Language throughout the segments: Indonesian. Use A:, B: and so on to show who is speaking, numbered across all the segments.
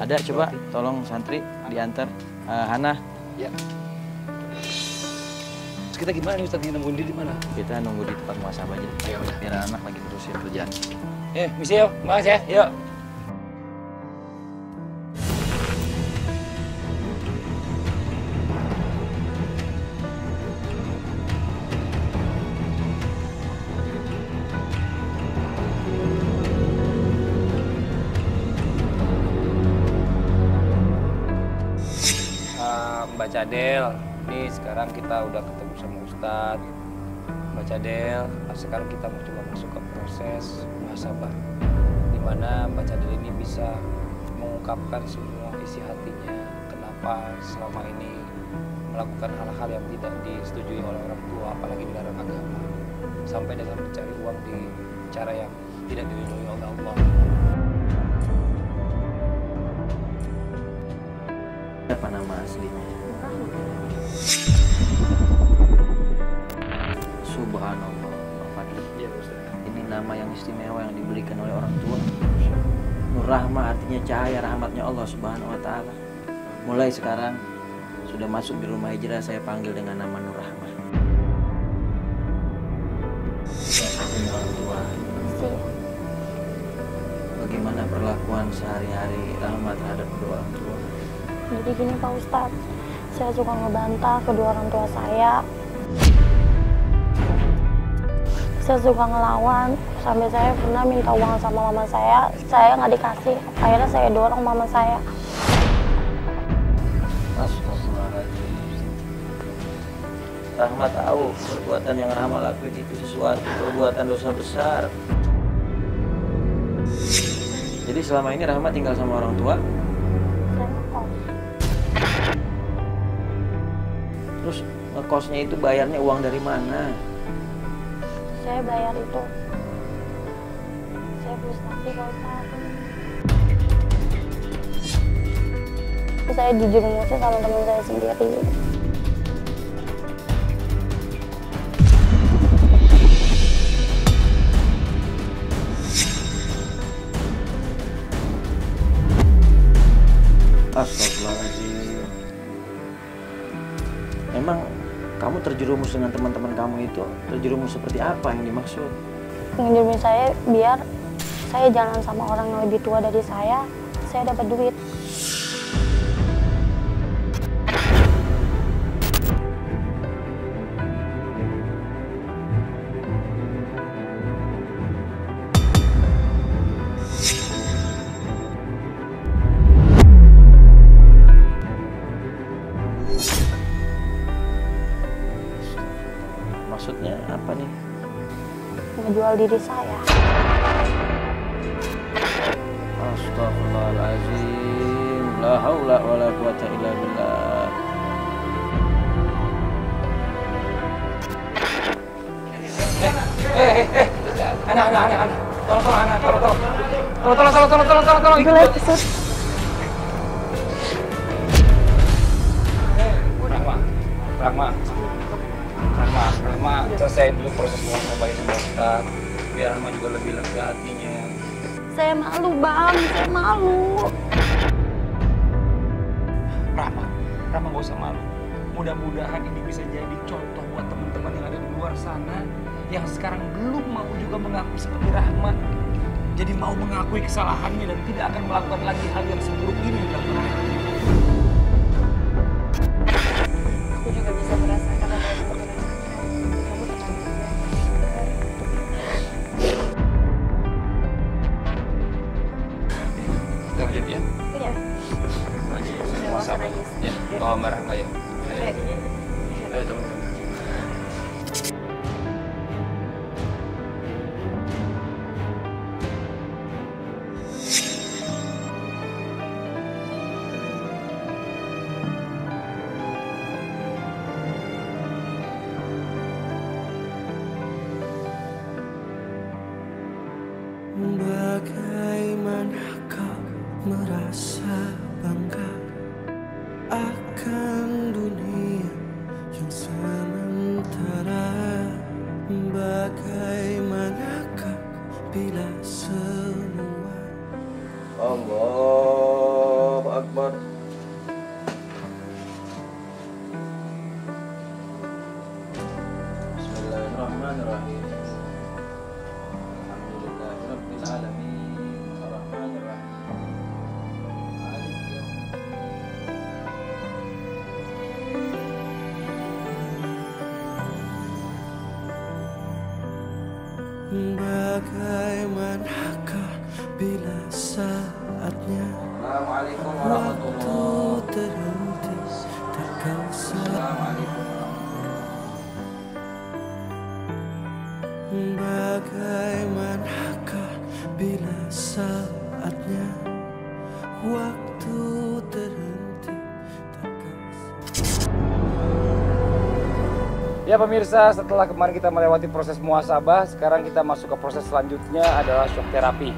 A: Ada, coba tolong santri diantar. Hana.
B: Ya. Terus kita gimana nih Ustaz, nemuin dia di mana?
A: Kita nunggu di tempat muasabah aja.
B: Ayo, udah.
A: Biar anak lagi terusin kerjaan.
B: Misi yuk, makasih ya, yuk. Mbak Cadel, ini sekarang kita udah ketemu sama Ustadz. Mbak Cadel, sekarang kita mau coba masuk ke proses muhasabah, di mana Mbak Cadel ini bisa mengungkapkan semua isi hatinya, kenapa selama ini melakukan hal-hal yang tidak disetujui oleh orang tua, apalagi dilarang agama, sampai dengan mencari uang di cara yang tidak diridhoi oleh Allah.
A: Apa nama aslinya? Subhanallah, Pak Fadli.
B: Iya, Ustaz.
A: Ini nama yang istimewa yang diberikan oleh orang tua. Nur Rahmah artinya cahaya rahmatnya Allah Subhanahu wa Ta'ala. Mulai sekarang sudah masuk di rumah hijrah, saya panggil dengan nama Nur Rahmah. Orang tua. Bagaimana perlakuan sehari-hari Rahmah terhadap kedua orang tua?
C: Jadi gini Pak Ustadz, saya suka ngebantah kedua orang tua saya. Saya suka ngelawan, sampai saya pernah minta uang sama mama saya nggak dikasih. Akhirnya saya dorong mama saya.
A: Astagfirullahaladzim. Rahmat tahu perbuatan yang Rahmat lakukan itu sesuatu perbuatan dosa besar. Jadi selama ini Rahmat tinggal sama orang tua?
C: Saya ngekos.
A: Terus ngekosnya itu bayarnya uang dari mana?
C: Saya bayar itu. Saya frustasi Pak Ustadz. Saya dijerumusin sama teman saya sendiri.
A: Astagfirullahaladzim. Memang kamu terjerumus dengan teman-teman kamu itu terjerumus seperti apa yang dimaksud?
C: Ngejerumin saya biar saya jalan sama orang yang lebih tua dari saya dapat duit.
A: Maksudnya apa nih?
C: Ngejual diri saya.
A: Astagfirullahaladzim. La haula wa la quwata illa billah.
B: Anak. Tolong. Ikut. Rahma, selesai dulu proses muhasabah ini Pak Ustadz, biar Rahma juga lebih lega hatinya.
C: Saya malu Bang, saya malu.
B: Rahma nggak usah malu. Mudah-mudahan ini bisa jadi contoh buat teman-teman yang ada di luar sana yang sekarang belum mau juga mengakui seperti Rahma. Jadi mau mengakui kesalahannya dan tidak akan melakukan lagi hal yang seburuk ini dalam hidupnya.
D: Aku juga bisa merasakan apa yang kamu rasakan. Kamu tenang aja.
B: Kita lanjut ya.
D: Iya.
B: Muhasabah. Ya, bawa Mbak Rahma ya. Ayo teman-teman.
E: Bagaimana kau merasa bangga akan dunia yang Bagaimanakah bila saatnya
A: Assalamualaikum
E: waktu terhenti tak kau Bagaimanakah bila saatnya waktu terhenti tak kau
B: Ya pemirsa, setelah kemarin kita melewati proses muhasabah, sekarang kita masuk ke proses selanjutnya adalah shock terapi.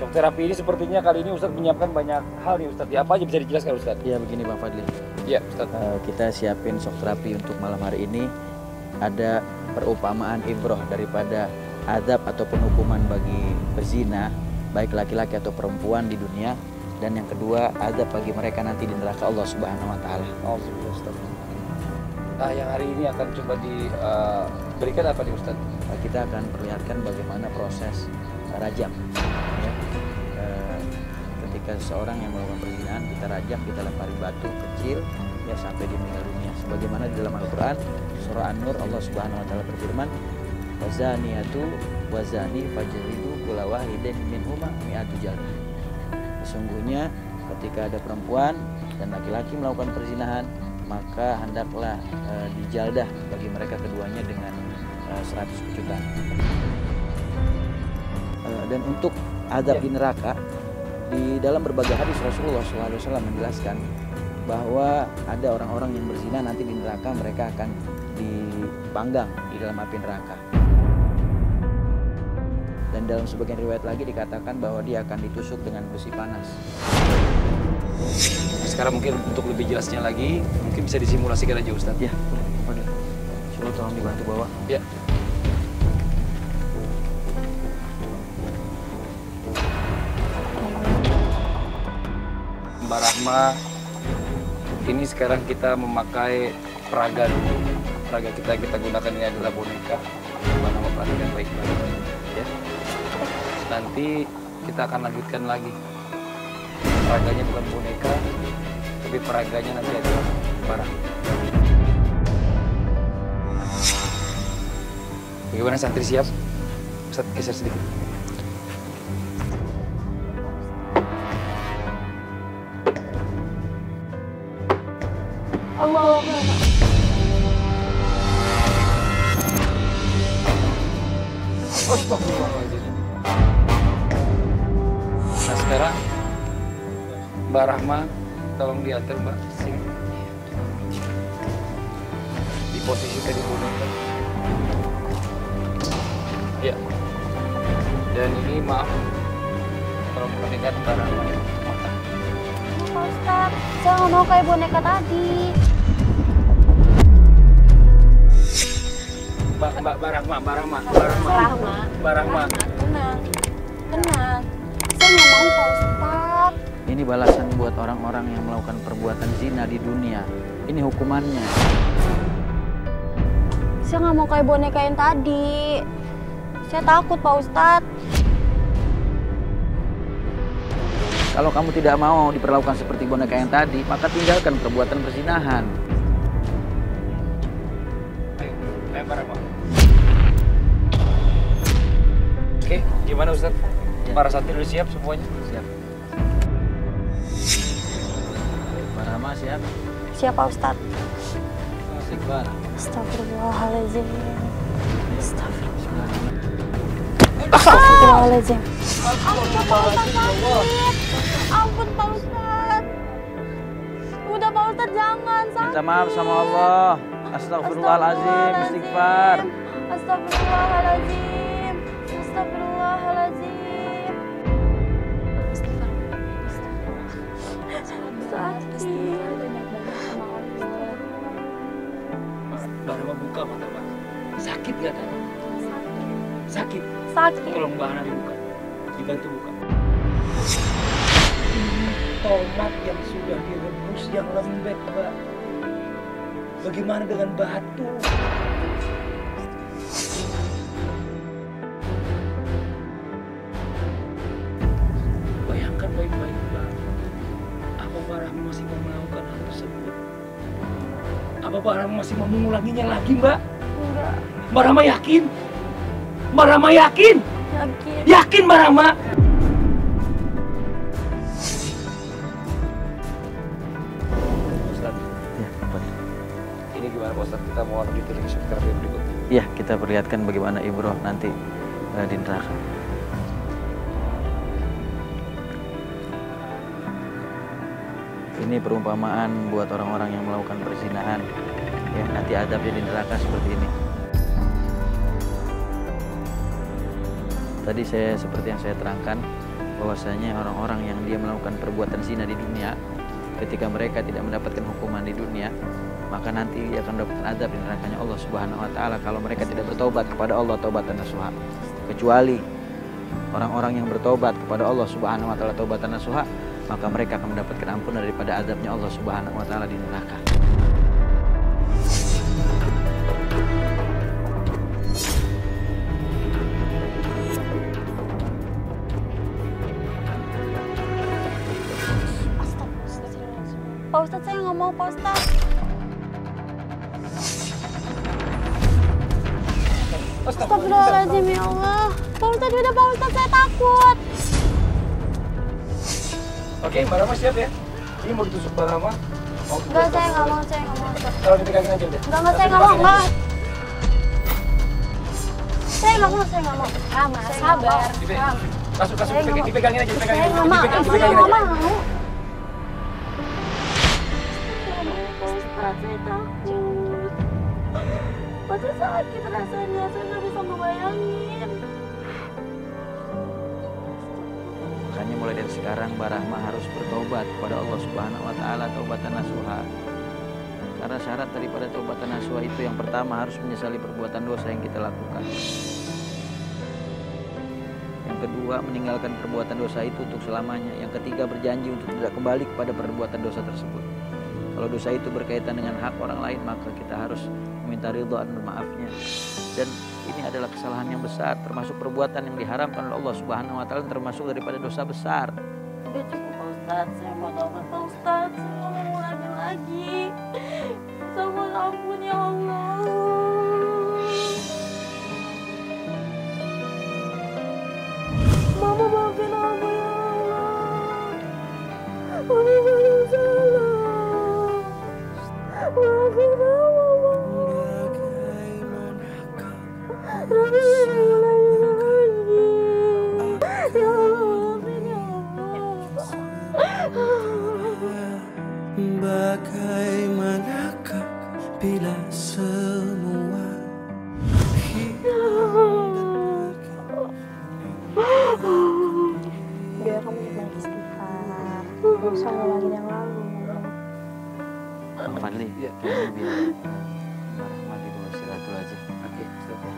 B: Shock terapi ini sepertinya kali ini Ustadz menyiapkan banyak hal nih Ustadz. Ya, apa aja bisa dijelaskan Ustadz?
A: Ya begini Bang Fadli.
B: Ya Ustadz.
A: Kita siapin shock terapi untuk malam hari ini. Ada perumpamaan ibroh daripada azab ataupun hukuman bagi pezina, baik laki-laki atau perempuan di dunia. Dan yang kedua, azab bagi mereka nanti di neraka Allah Subhanahu wa taala.
B: Nah, yang hari ini akan coba diberikan apa nih Ustadz?
A: Kita akan perlihatkan bagaimana proses rajam. Ya. Ketika seseorang yang melakukan perzinahan, kita rajam, kita lempari batu kecil ya sampai dia meninggal dunia. Sebagaimana di dalam Al-Quran, surah An-Nur, Allah Subhanahu wa taala berfirman, "Wazaniyatu wazani fajridu kulla wahidin minhuma mi'atu jaldah." Sesungguhnya ketika ada perempuan dan laki-laki melakukan perzinahan, maka hendaklah dijaldah bagi mereka keduanya dengan 100 kecutan. Dan untuk azab di neraka, di dalam berbagai hadis Rasulullah SAW menjelaskan bahwa ada orang-orang yang berzina nanti di neraka mereka akan dipanggang di dalam api neraka. Dan dalam sebagian riwayat lagi dikatakan bahwa dia akan ditusuk dengan besi panas.
B: Sekarang mungkin untuk lebih jelasnya lagi, mungkin bisa disimulasikan aja Ustadz.
A: Ya, boleh. Coba tolong dibantu bawa.
B: Ya. Mbak Rahma, ini sekarang kita memakai peraga dulu. Peraga kita gunakan ini adalah boneka. Mbak Rahma perhatikan baik-baik. Ya. Nanti kita akan lanjutkan lagi. Peraganya bukan boneka, tapi peraganya nanti adalah barang. Bagaimana santri siap? Ustadz geser sedikit. Astagfirullahaladzim. Nah sekarang Mbak Rahma, tolong diatur Mbak, sini. Diposisikan di boneka. Ya. Dan ini maaf, tolong perhatikan Mbak Rahma.
C: Pak Ustadz, saya nggak mau kayak boneka tadi.
B: Mbak Rahma.
C: Tenang. Saya nggak mau Pak Ustadz.
A: Ini balasan buat orang-orang yang melakukan perbuatan zina di dunia. Ini hukumannya.
C: Saya nggak mau kayak boneka yang tadi. Saya takut Pak Ustadz.
A: Kalau kamu tidak mau diperlakukan seperti boneka yang tadi, maka tinggalkan perbuatan perzinahan.
B: Ayo Mbak Rahma. Oke, gimana Ustadz?
A: Ya.
B: Para santri udah siap semuanya?
A: Siap. Mbak Rahma siap?
C: Siap Pak Ustadz.
A: Istighfar.
C: Astagfirullahaladzim. Astagfirullahaladzim. Ampun Pak Ustadz. Udah Pak Ustadz jangan sakit.
A: Minta maaf sama Allah. Astagfirullahaladzim. Istighfar.
C: Astagfirullahaladzim. Astagfirullahaladzim. Sakit.
B: Mbak Rahma buka mata Mbak. Sakit gak tadi? Sakit.
C: Sakit.
B: Tolong Mbak Hana dibuka. Dibantu buka. Tomat yang sudah direbus yang lembek Mbak. Bagaimana dengan batu? Bayangkan baik-baik Mbak. Apa Mbak Rahma masih mau melakukan hal tersebut? Apa Mbak Rahma masih mau mengulanginya lagi Mbak?
C: Enggak.
B: Mbak Rahma yakin? Mbak Rahma yakin?
C: Yakin.
B: Yakin Mbak Rahma? Ustaz,
A: Ya, apa?
B: ini gimana Pak Ustaz? Kita mau lanjut lagi terapi berikutnya.
A: Ya, kita perlihatkan bagaimana ibroh nanti di neraka. Ini perumpamaan buat orang-orang yang melakukan perzinahan. Ya, nanti adabnya di neraka seperti ini. Tadi seperti yang saya terangkan, bahwasanya orang-orang yang dia melakukan perbuatan zina di dunia, ketika mereka tidak mendapatkan hukuman di dunia, maka nanti dia akan mendapatkan adab di nerakanya Allah Subhanahu wa taala kalau mereka tidak bertobat kepada Allah taubatan nasuha. Kecuali orang-orang yang bertobat kepada Allah Subhanahu wa taala taubatan nasuha, maka mereka akan mendapatkan ampunan daripada adabnya Allah Subhanahu wa taala di neraka.
C: Pak Ustadz, saya nggak mau, Pak Ustadz. Astagfirullahaladzim, ya Allah. Pak Ustadz, udah Pak Ustadz, saya takut.
B: Oke, Mbak Rahma siap ya? Ini mau ditusuk Mbak Rahma?
C: Enggak, saya nggak mau, saya nggak mau.
B: Kalau dipegangin aja deh.
C: Enggak, saya nggak mau, enggak. Saya nggak mau, saya nggak mau.
D: Rama, sabar.
B: Masuk,
C: Saya nggak mau.
B: dipegangin aja,
C: Saya nggak mau,
B: dipegangin
C: saya
B: aja.
C: nggak mau. Ustaz, saya takut. Pasti sakit rasanya, saya nggak bisa ngebayangin.
A: Makanya mulai dari sekarang Mbak Rahma harus bertobat kepada Allah Subhanahu wa taala taubatan nasuha. Karena syarat daripada taubatan nasuha itu yang pertama harus menyesali perbuatan dosa yang kita lakukan. Yang kedua, meninggalkan perbuatan dosa itu untuk selamanya. Yang ketiga, berjanji untuk tidak kembali kepada perbuatan dosa tersebut. Kalau dosa itu berkaitan dengan hak orang lain, maka kita harus meminta ridho dan maafnya. Dan ini adalah kesalahan yang besar, termasuk perbuatan yang diharamkan oleh Allah Subhanahu wa taala, termasuk daripada dosa besar.
C: Udah cukup, Pak Ustadz, saya mau tobat, Pak Ustadz, saya nggak mau ulangi lagi. Saya mohon ampun, ya Allah. Mama maafin aku, ya Allah. Mama banyak salah. Maafin aku, Mama. Rami ulangi lagi. Ya Allah, maafin ya Allah.
E: Bagaimanakah bila semua
D: Biar kamu banyak istighfar. Gak usah ngulangin yang lalu.
A: Bang Fadli, kayaknya biar Mbak Rahma dibawa istirahat dulu aja.
B: Oke, Ustaz ya.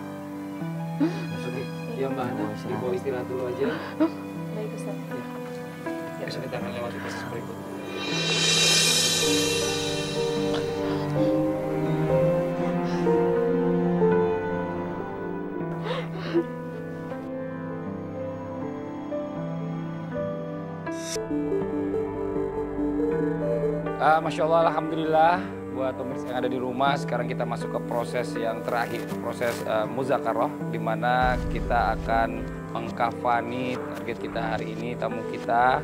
B: Masuk ya Mbak Hana, dibawa istirahat dulu aja.
D: Baik, Ustaz.
B: Besok kita akan lewati proses berikutnya. Masya Allah, Alhamdulillah buat pemirsa yang ada di rumah. Sekarang kita masuk ke proses yang terakhir, proses muzakarah, di mana kita akan mengkafani target kita hari ini, tamu kita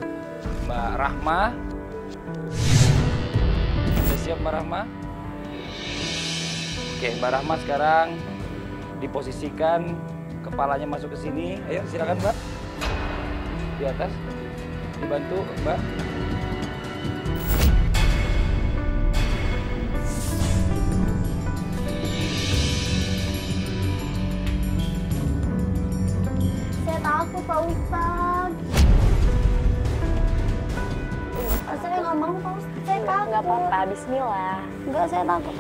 B: Mbak Rahma. Sudah siap Mbak Rahma? Oke, Mbak Rahma sekarang diposisikan, kepalanya masuk ke sini. Ayo silakan Mbak. Di atas, dibantu Mbak.
C: Saya takut, Pak Ustadz. Saya nggak mau, Pak Ustadz. Saya takut.
D: Nggak apa-apa, bismillah.
C: Enggak, saya takut.